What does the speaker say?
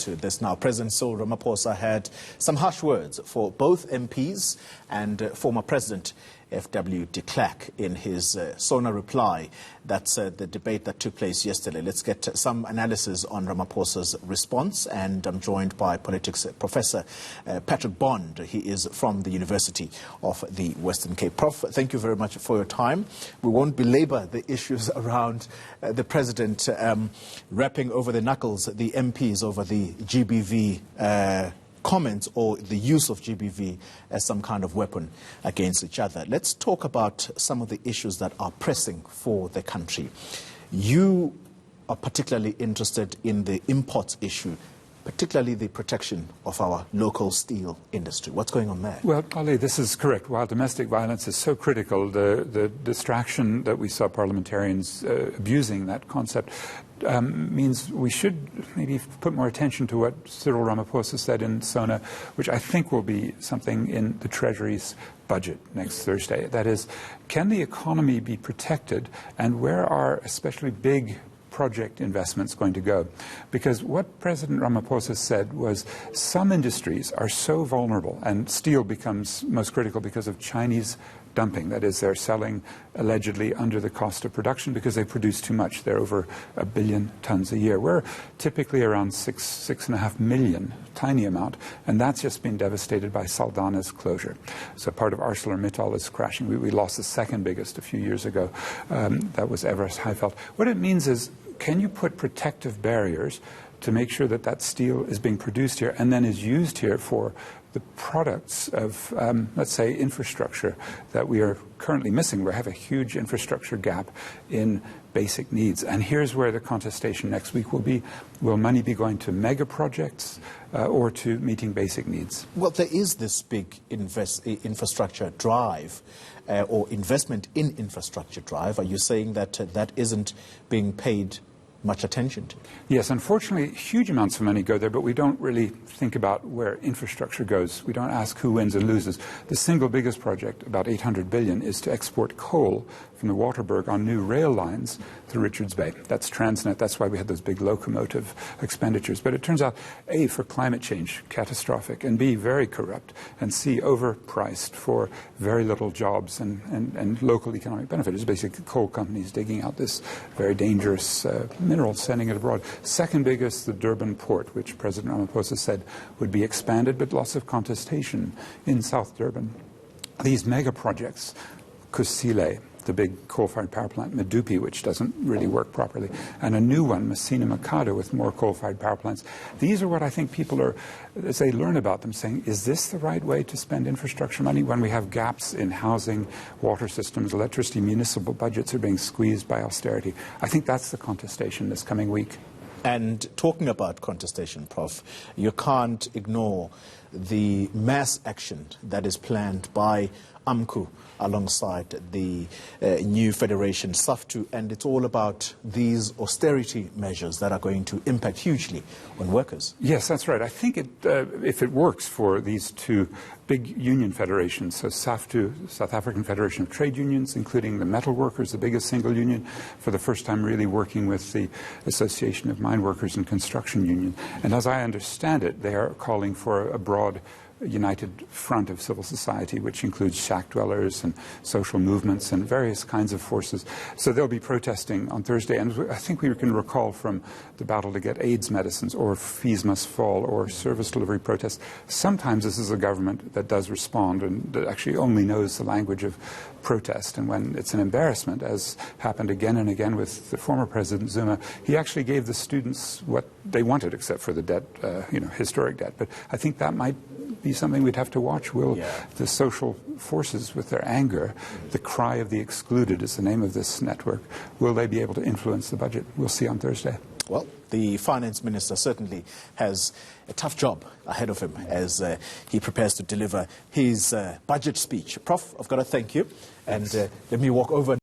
to this now. President Cyril Ramaphosa had some harsh words for both MPs and former President FW de Klerk in his Sona reply. That's the debate that took place yesterday. Let's get some analysis on Ramaphosa's response, and I'm joined by politics professor Patrick Bond. He is from the University of the Western Cape. Prof, thank you very much for your time. We won't belabor the issues around the president wrapping over the knuckles the MPs over the GBV comments or the use of GBV as some kind of weapon against each other. Let's talk about some of the issues that are pressing for the country. You are particularly interested in the imports issue, particularly the protection of our local steel industry. What's going on there? Well, Ali, this is correct. While domestic violence is so critical, the distraction that we saw parliamentarians abusing that concept means we should maybe put more attention to what Cyril Ramaphosa said in Sona, which I think will be something in the Treasury's budget next Thursday. That is, can the economy be protected, and where are especially big project investments going to go? Because what President Ramaphosa said was some industries are so vulnerable, and steel becomes most critical because of Chinese dumping. That is, they're selling allegedly under the cost of production because they produce too much. They're over 1 billion tons a year. We're typically around 6.5 million, tiny amount, and that's just been devastated by Saldanha's closure. So part of ArcelorMittal is crashing. We lost the second biggest a few years ago. That was Everest Highveld. What it means is, can you put protective barriers to make sure that that steel is being produced here and then is used here for the products of, let's say, infrastructure that we are currently missing? We have a huge infrastructure gap in basic needs. And here's where the contestation next week will be. Will money be going to mega projects or to meeting basic needs? Well, there is this big infrastructure drive or investment in infrastructure drive. Are you saying that that isn't being paid much attention to? Yes, unfortunately, huge amounts of money go there, but we don't really think about where infrastructure goes. We don't ask who wins and loses. The single biggest project, about 800 billion, is to export coal from the Waterberg on new rail lines to Richards Bay. That's Transnet. That's why we had those big locomotive expenditures. But it turns out, A, for climate change, catastrophic, and B, very corrupt, and C, overpriced for very little jobs and local economic benefit. It's basically coal companies digging out this very dangerous mineral, sending it abroad. Second biggest, the Durban port, which President Ramaphosa said would be expanded, but lots of contestation in South Durban. These mega projects, Kusile, the big coal-fired power plant, Medupi, which doesn't really work properly, and a new one, Messina Mercado, with more coal-fired power plants. These are what I think people are, as they learn about them, saying, is this the right way to spend infrastructure money when we have gaps in housing, water systems, electricity, municipal budgets are being squeezed by austerity? I think that's the contestation this coming week. And talking about contestation, Prof, you can't ignore the mass action that is planned by AMCU alongside the new federation, SAFTU, and it's all about these austerity measures that are going to impact hugely on workers. Yes, that's right. I think if it works for these two big union federations, so SAFTU, South African Federation of Trade Unions, including the metal workers, the biggest single union, for the first time really working with the Association of Mine Workers and Construction Union. And as I understand it, they are calling for a broad united front of civil society, which includes shack dwellers and social movements and various kinds of forces. So they'll be protesting on Thursday. And I think we can recall from the battle to get AIDS medicines or fees must fall or service delivery protests. Sometimes this is a government that does respond and that actually only knows the language of protest. And when it's an embarrassment, as happened again and again with the former President Zuma, he actually gave the students what they wanted, except for the debt, historic debt. But I think that might be something we'd have to watch. Will the social forces, with their anger, the cry of the excluded is the name of this network, will they be able to influence the budget? We'll see on Thursday. Well, the finance minister certainly has a tough job ahead of him as he prepares to deliver his budget speech. Prof, I've got to thank you. And let me walk over